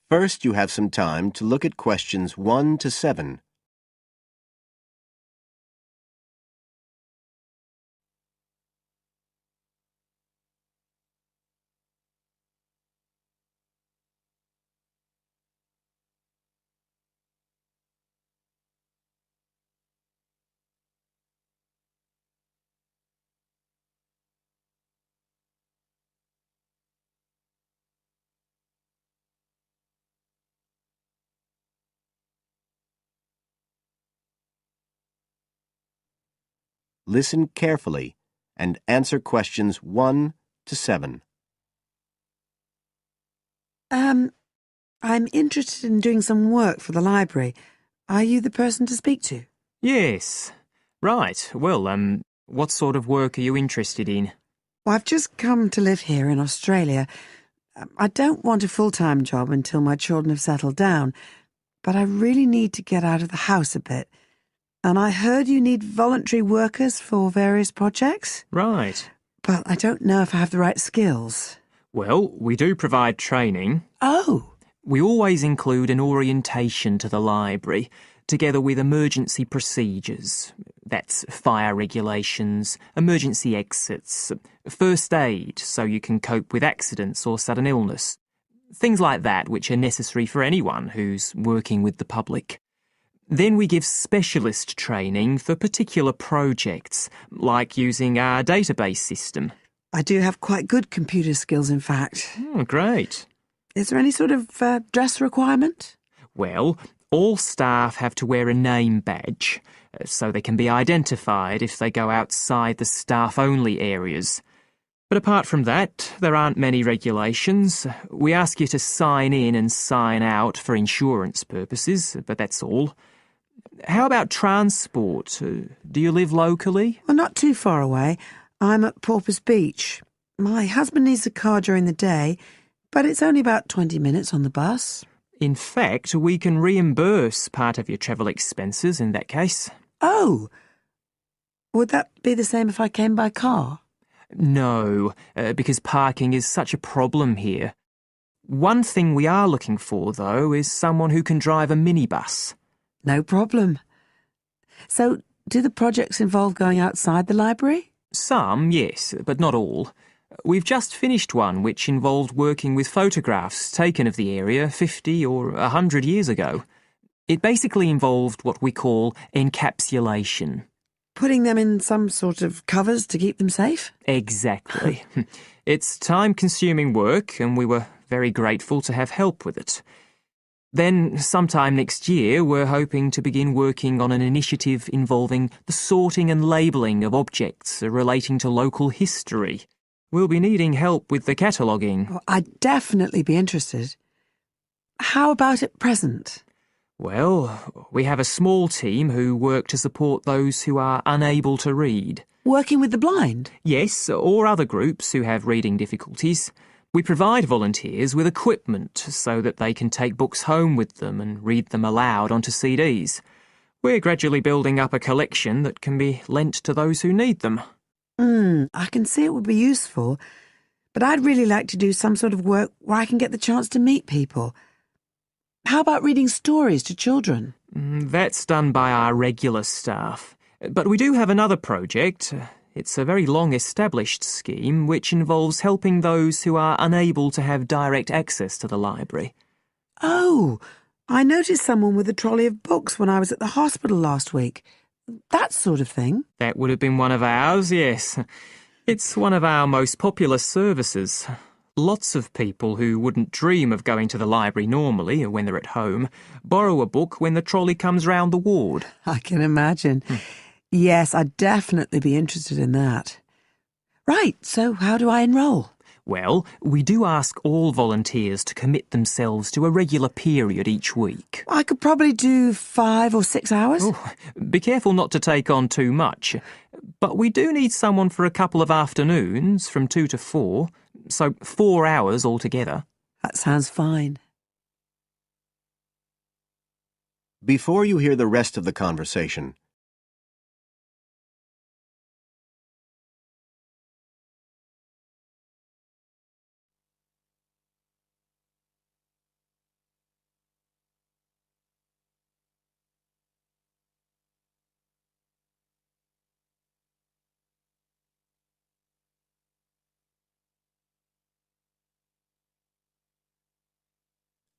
First, you have some time to look at questions 1 to 7. Listen carefully and answer questions 1 to 7. I'm interested in doing some work for the library. Are you the person to speak to? Yes. Right. Well, what sort of work are you interested in? Well, I've just come to live here in Australia. I don't want a full-time job until my children have settled down, but I really need to get out of the house a bit. And I heard you need voluntary workers for various projects. Right. But I don't know if I have the right skills. Well, we do provide training. Oh! We always include an orientation to the library, together with emergency procedures. That's fire regulations, emergency exits, first aid so you can cope with accidents or sudden illness. Things like that which are necessary for anyone who's working with the public. Then we give specialist training for particular projects, like using our database system. I do have quite good computer skills, in fact. Oh, great. Is there any sort of dress requirement? Well, all staff have to wear a name badge, so they can be identified if they go outside the staff-only areas. But apart from that, there aren't many regulations. We ask you to sign in and sign out for insurance purposes, but that's all. How about transport? Do you live locally? Well, not too far away. I'm at Porpoise Beach. My husband needs a car during the day, but it's only about 20 minutes on the bus. In fact, we can reimburse part of your travel expenses in that case. Oh! Would that be the same if I came by car? No, because parking is such a problem here. One thing we are looking for, though, is someone who can drive a minibus. No problem. So, do the projects involve going outside the library? Some, yes, but not all. We've just finished one which involved working with photographs taken of the area 50 or 100 years ago. It basically involved what we call encapsulation. Putting them in some sort of covers to keep them safe? Exactly. It's time-consuming work, and we were very grateful to have help with it. Then, sometime next year, we're hoping to begin working on an initiative involving the sorting and labelling of objects relating to local history. We'll be needing help with the cataloguing. Oh, I'd definitely be interested. How about at present? Well, we have a small team who work to support those who are unable to read. Working with the blind? Yes, or other groups who have reading difficulties. We provide volunteers with equipment so that they can take books home with them and read them aloud onto CDs. We're gradually building up a collection that can be lent to those who need them. I can see it would be useful, but I'd really like to do some sort of work where I can get the chance to meet people. How about reading stories to children? That's done by our regular staff. But we do have another project. It's a very long-established scheme which involves helping those who are unable to have direct access to the library. Oh, I noticed someone with a trolley of books when I was at the hospital last week. That sort of thing. That would have been one of ours, yes. It's one of our most popular services. Lots of people who wouldn't dream of going to the library normally when they're at home borrow a book when the trolley comes round the ward. I can imagine. Yes, I'd definitely be interested in that. Right, so how do I enrol? Well, we do ask all volunteers to commit themselves to a regular period each week. I could probably do 5 or 6 hours. Oh, be careful not to take on too much. But we do need someone for a couple of afternoons from 2 to 4, so 4 hours altogether. That sounds fine. Before you hear the rest of the conversation,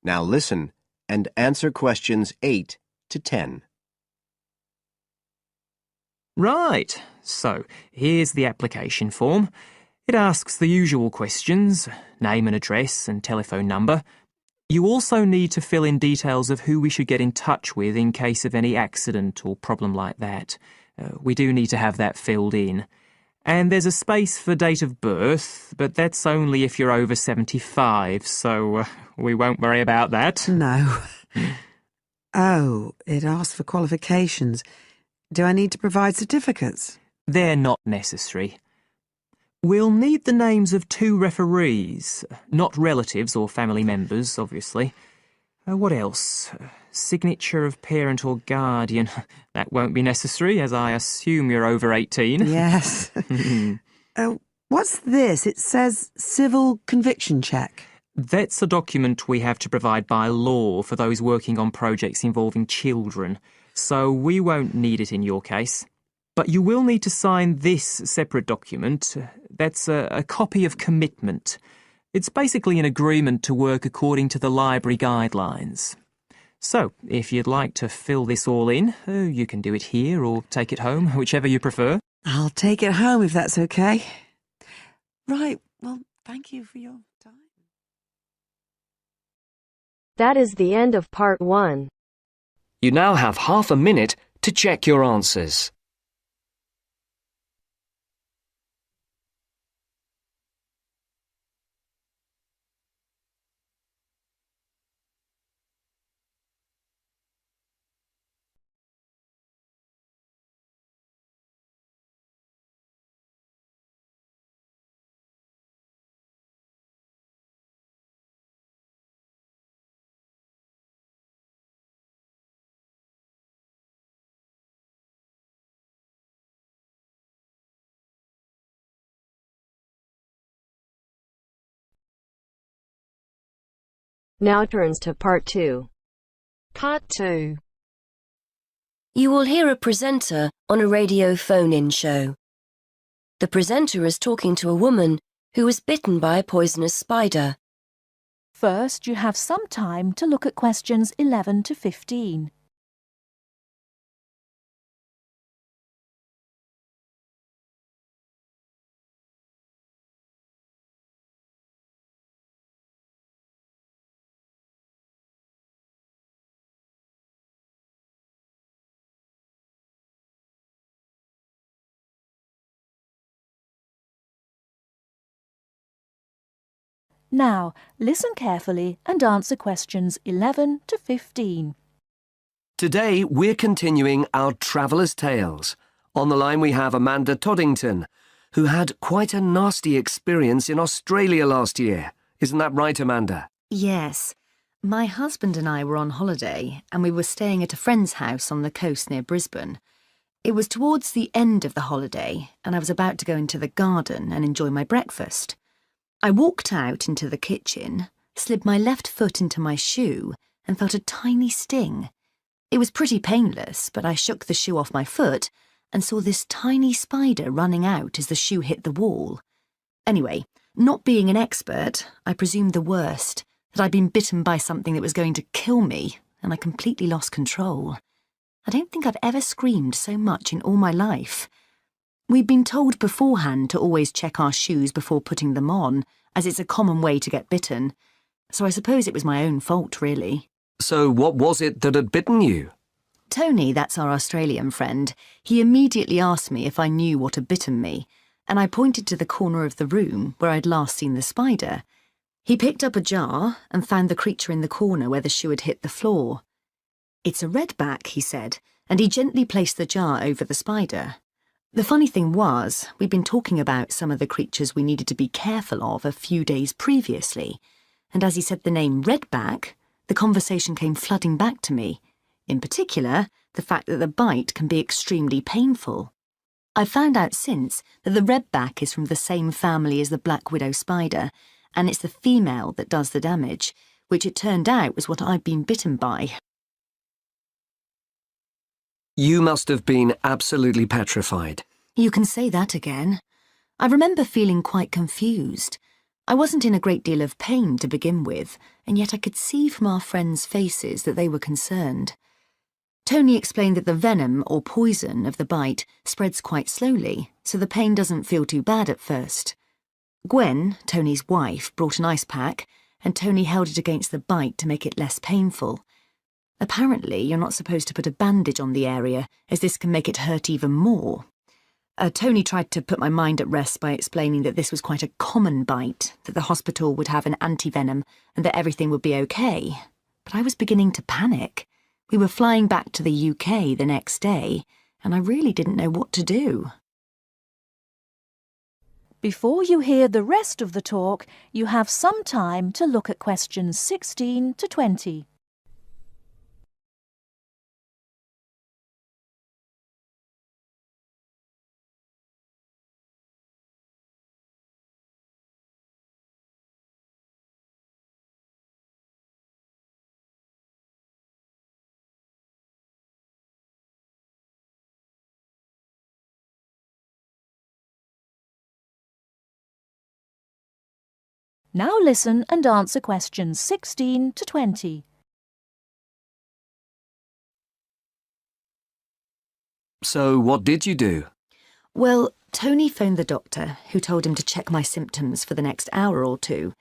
Now listen and answer questions 8 to 10. Right, so here's the application form. It asks the usual questions, name and address and telephone number. You also need to fill in details of who we should get in touch with in case of any accident or problem like that. We do need to have that filled in. And there's a space for date of birth, but that's only if you're over 75, so we won't worry about that. No. Oh, it asks for qualifications. Do I need to provide certificates? They're not necessary. We'll need the names of 2 referees, not relatives or family members, obviously. What else? Signature of parent or guardian. That won't be necessary, as I assume you're over 18. Yes. What's this? It says civil conviction check. That's a document we have to provide by law for those working on projects involving children, so we won't need it in your case. But you will need to sign this separate document. That's a copy of commitment. It's basically an agreement to work according to the library guidelines. So, if you'd like to fill this all in, you can do it here or take it home, whichever you prefer. I'll take it home if that's okay. Right, well, thank you for your time. That is the end of part 1. You now have half a minute to check your answers. Now turns to part 2. Part 2. You will hear a presenter on a radio phone-in show. The presenter is talking to a woman who was bitten by a poisonous spider. First, you have some time to look at questions 11 to 15. Now, listen carefully and answer questions 11 to 15. Today, we're continuing our Traveller's Tales. On the line we have Amanda Toddington, who had quite a nasty experience in Australia last year. Isn't that right, Amanda? Yes. My husband and I were on holiday, and we were staying at a friend's house on the coast near Brisbane. It was towards the end of the holiday, and I was about to go into the garden and enjoy my breakfast. I walked out into the kitchen, slid my left foot into my shoe, and felt a tiny sting. It was pretty painless, but I shook the shoe off my foot and saw this tiny spider running out as the shoe hit the wall. Anyway, not being an expert, I presumed the worst, that I'd been bitten by something that was going to kill me, and I completely lost control. I don't think I've ever screamed so much in all my life. We'd been told beforehand to always check our shoes before putting them on, as it's a common way to get bitten. So I suppose it was my own fault, really. So what was it that had bitten you? Tony, that's our Australian friend, he immediately asked me if I knew what had bitten me, and I pointed to the corner of the room where I'd last seen the spider. He picked up a jar and found the creature in the corner where the shoe had hit the floor. "It's a redback," he said, and he gently placed the jar over the spider. The funny thing was, we'd been talking about some of the creatures we needed to be careful of a few days previously, and as he said the name redback, the conversation came flooding back to me. In particular, the fact that the bite can be extremely painful. I've found out since that the redback is from the same family as the black widow spider, and it's the female that does the damage, which it turned out was what I'd been bitten by. You must have been absolutely petrified. You can say that again. I remember feeling quite confused. I wasn't in a great deal of pain to begin with, and yet I could see from our friends' faces that they were concerned. Tony explained that the venom or poison of the bite spreads quite slowly, so the pain doesn't feel too bad at first. Gwen, Tony's wife, brought an ice pack, and Tony held it against the bite to make it less painful. Apparently, you're not supposed to put a bandage on the area, as this can make it hurt even more. Tony tried to put my mind at rest by explaining that this was quite a common bite, that the hospital would have an antivenom, and that everything would be okay. But I was beginning to panic. We were flying back to the UK the next day, and I really didn't know what to do. Before you hear the rest of the talk, you have some time to look at questions 16 to 20. Now listen and answer questions 16 to 20. So what did you do? Well, Tony phoned the doctor, who told him to check my symptoms for the next hour or two.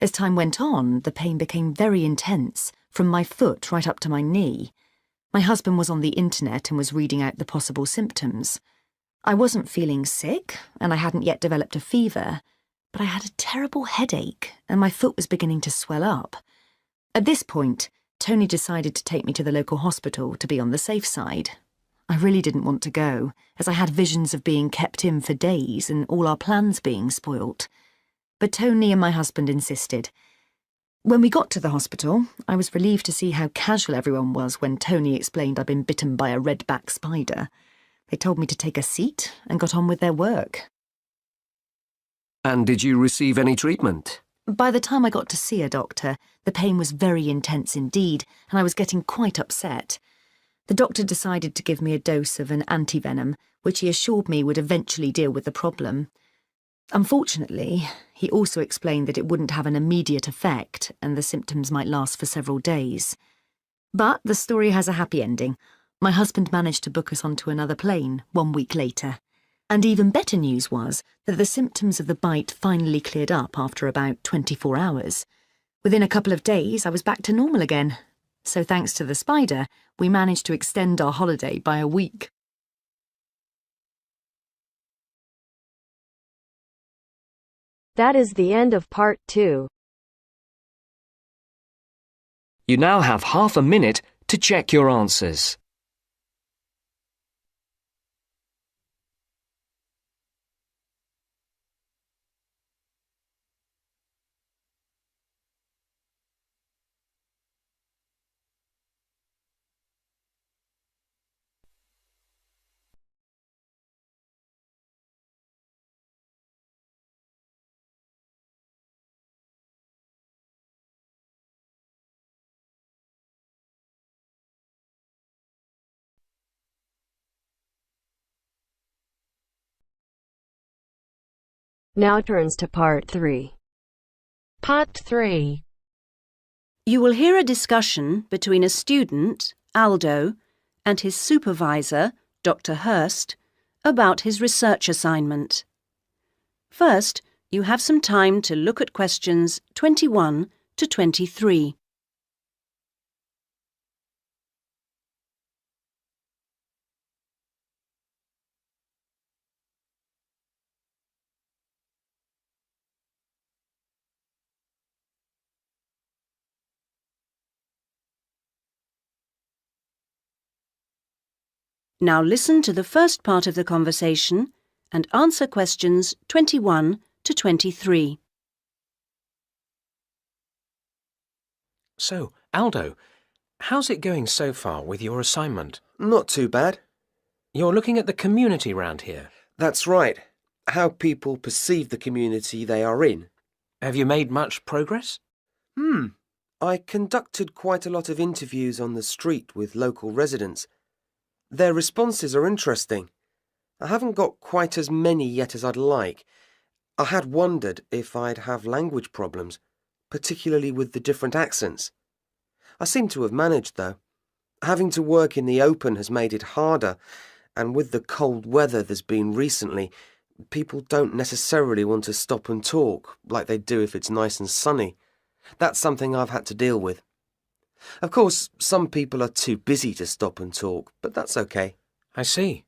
As time went on, the pain became very intense, from my foot right up to my knee. My husband was on the internet and was reading out the possible symptoms. I wasn't feeling sick, and I hadn't yet developed a fever, but I had a terrible headache, and my foot was beginning to swell up. At this point, Tony decided to take me to the local hospital to be on the safe side. I really didn't want to go, as I had visions of being kept in for days and all our plans being spoilt. But Tony and my husband insisted. When we got to the hospital, I was relieved to see how casual everyone was when Tony explained I'd been bitten by a red-back spider. They told me to take a seat and got on with their work. And did you receive any treatment? By the time I got to see a doctor, the pain was very intense indeed, and I was getting quite upset. The doctor decided to give me a dose of an antivenom, which he assured me would eventually deal with the problem. Unfortunately, he also explained that it wouldn't have an immediate effect and the symptoms might last for several days. But the story has a happy ending. My husband managed to book us onto another plane 1 week later. And even better news was that the symptoms of the bite finally cleared up after about 24 hours. Within a couple of days, I was back to normal again. So thanks to the spider, we managed to extend our holiday by a week. That is the end of part 2. You now have half a minute to check your answers. Now turns to part 3. Part 3. You will hear a discussion between a student, Aldo, and his supervisor, Dr. Hurst, about his research assignment. First, you have some time to look at questions 21 to 23. Now listen to the first part of the conversation and answer questions 21 to 23. So, Aldo, how's it going so far with your assignment? Not too bad. You're looking at the community round here. That's right. How people perceive the community they are in. Have you made much progress? I conducted quite a lot of interviews on the street with local residents. Their responses are interesting. I haven't got quite as many yet as I'd like. I had wondered if I'd have language problems, particularly with the different accents. I seem to have managed, though. Having to work in the open has made it harder, and with the cold weather there's been recently, people don't necessarily want to stop and talk like they do if it's nice and sunny. That's something I've had to deal with. Of course, some people are too busy to stop and talk, but that's okay. I see.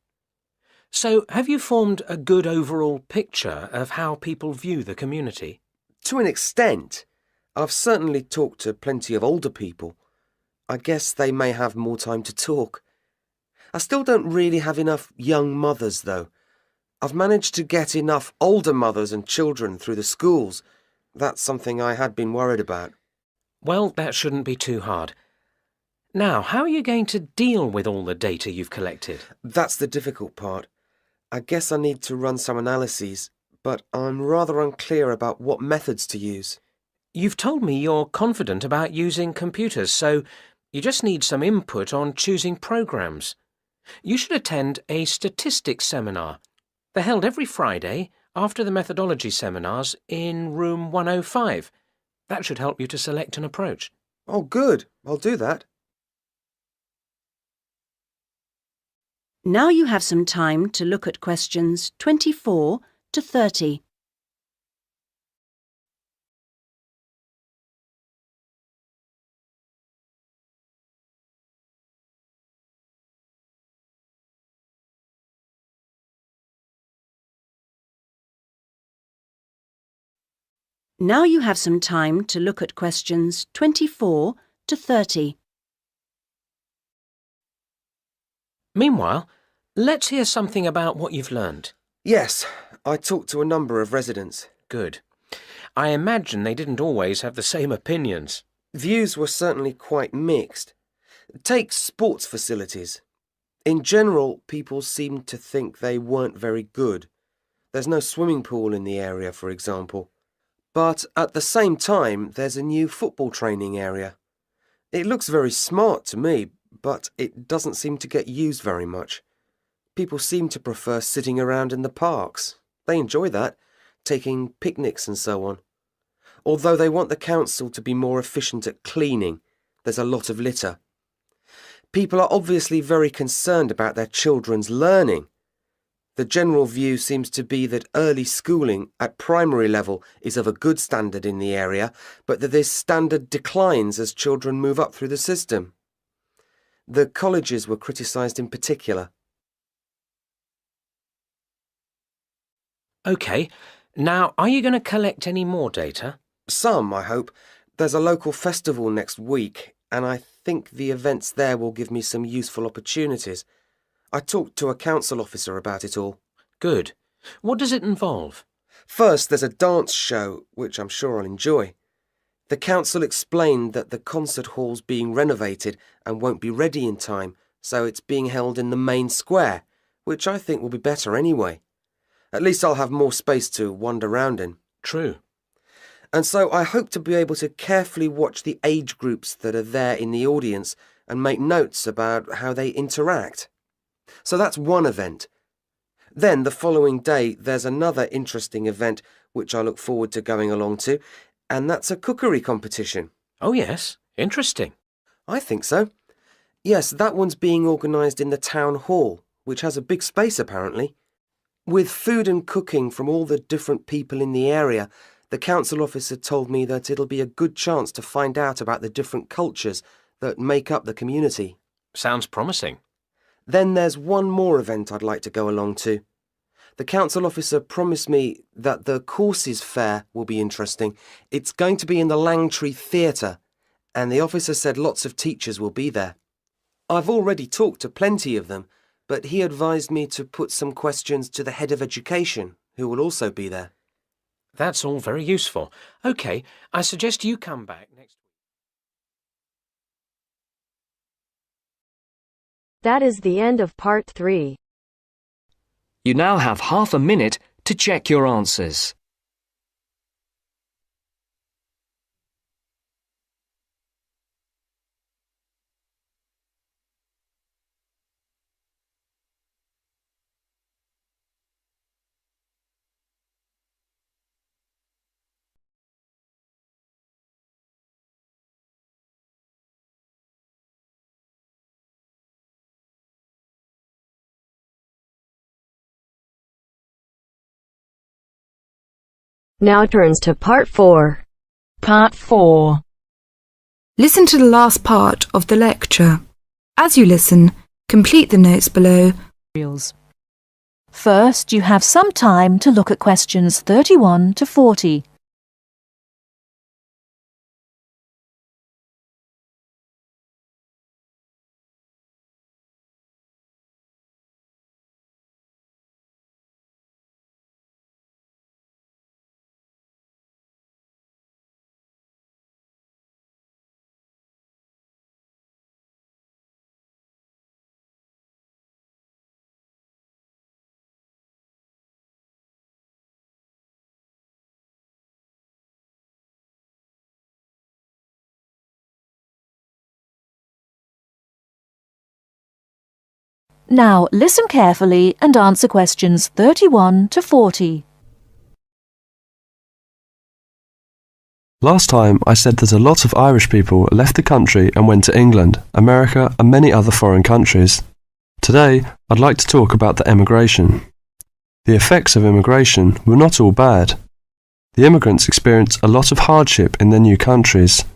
So, have you formed a good overall picture of how people view the community? To an extent. I've certainly talked to plenty of older people. I guess they may have more time to talk. I still don't really have enough young mothers, though. I've managed to get enough older mothers and children through the schools. That's something I had been worried about. Well, that shouldn't be too hard. Now, how are you going to deal with all the data you've collected? That's the difficult part. I guess I need to run some analyses, but I'm rather unclear about what methods to use. You've told me you're confident about using computers, so you just need some input on choosing programs. You should attend a statistics seminar. They're held every Friday after the methodology seminars in room 105. That should help you to select an approach. Oh, good. I'll do that. Now you have some time to look at questions 24 to 30. Now you have some time to look at questions 24 to 30. Meanwhile, let's hear something about what you've learned. Yes, I talked to a number of residents. Good. I imagine they didn't always have the same opinions. Views were certainly quite mixed. Take sports facilities. In general, people seemed to think they weren't very good. There's no swimming pool in the area, for example. But at the same time, there's a new football training area. It looks very smart to me, but it doesn't seem to get used very much. People seem to prefer sitting around in the parks. They enjoy that, taking picnics and so on. Although they want the council to be more efficient at cleaning, there's a lot of litter. People are obviously very concerned about their children's learning. The general view seems to be that early schooling at primary level is of a good standard in the area, but that this standard declines as children move up through the system. The colleges were criticised in particular. OK. Now, are you going to collect any more data? Some, I hope. There's a local festival next week, and I think the events there will give me some useful opportunities. I talked to a council officer about it all. Good. What does it involve? First, there's a dance show, which I'm sure I'll enjoy. The council explained that the concert hall's being renovated and won't be ready in time, so it's being held in the main square, which I think will be better anyway. At least I'll have more space to wander round in. True. And so I hope to be able to carefully watch the age groups that are there in the audience and make notes about how they interact. So that's one event. Then the following day there's another interesting event which I look forward to going along to, and that's a cookery competition. Oh yes, interesting. I think so. Yes, that one's being organised in the town hall, which has a big space apparently. With food and cooking from all the different people in the area, the council officer told me that it'll be a good chance to find out about the different cultures that make up the community. Sounds promising. Then there's one more event I'd like to go along to. The council officer promised me that the courses fair will be interesting. It's going to be in the Langtree Theatre, and the officer said lots of teachers will be there. I've already talked to plenty of them, but he advised me to put some questions to the head of education, who will also be there. That's all very useful. OK, I suggest you come back next week. That is the end of part 3. You now have half a minute to check your answers. Now turns to part 4. Part 4. Listen to the last part of the lecture. As you listen, complete the notes below. First, you have some time to look at questions 31 to 40. Now listen carefully and answer questions 31 to 40. Last time I said that a lot of Irish people left the country and went to England, America and many other foreign countries. Today I'd like to talk about the emigration. The effects of immigration were not all bad. The immigrants experienced a lot of hardship in their new countries.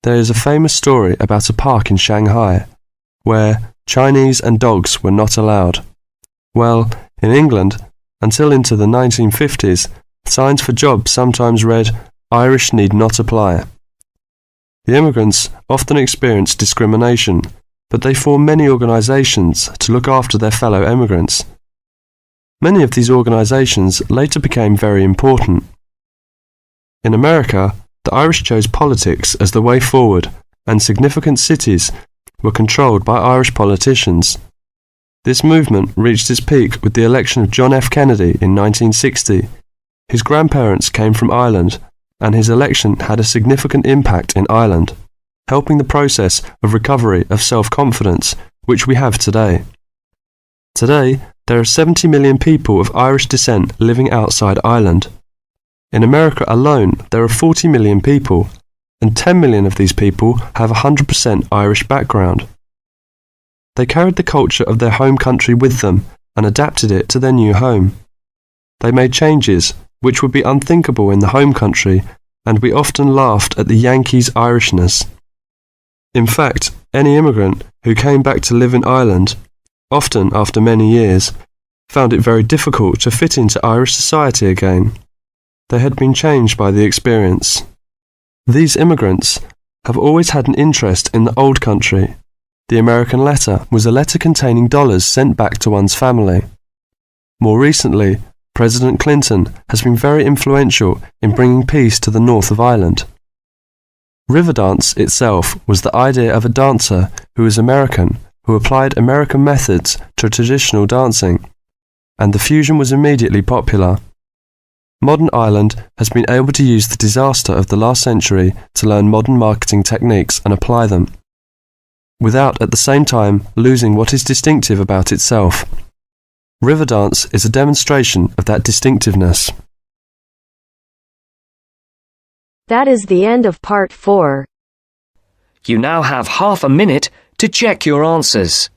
There is a famous story about a park in Shanghai where Chinese and dogs were not allowed. Well, in England, until into the 1950s, signs for jobs sometimes read, "Irish need not apply." The immigrants often experienced discrimination, but they formed many organisations to look after their fellow immigrants. Many of these organisations later became very important. In America, the Irish chose politics as the way forward, and significant cities were controlled by Irish politicians. This movement reached its peak with the election of John F. Kennedy in 1960. His grandparents came from Ireland, and his election had a significant impact in Ireland, helping the process of recovery of self-confidence which we have today. Today, there are 70 million people of Irish descent living outside Ireland. In America alone, there are 40 million people, and 10 million of these people have a 100% Irish background. They carried the culture of their home country with them and adapted it to their new home. They made changes which would be unthinkable in the home country, and we often laughed at the Yankees' Irishness. In fact, any immigrant who came back to live in Ireland, often after many years, found it very difficult to fit into Irish society again. They had been changed by the experience. These immigrants have always had an interest in the old country. The American letter was a letter containing dollars sent back to one's family. More recently, President Clinton has been very influential in bringing peace to the north of Ireland. Riverdance itself was the idea of a dancer who was American, who applied American methods to traditional dancing, and the fusion was immediately popular. Modern Ireland has been able to use the disaster of the last century to learn modern marketing techniques and apply them, without at the same time losing what is distinctive about itself. Riverdance is a demonstration of that distinctiveness. That is the end of part 4. You now have half a minute to check your answers.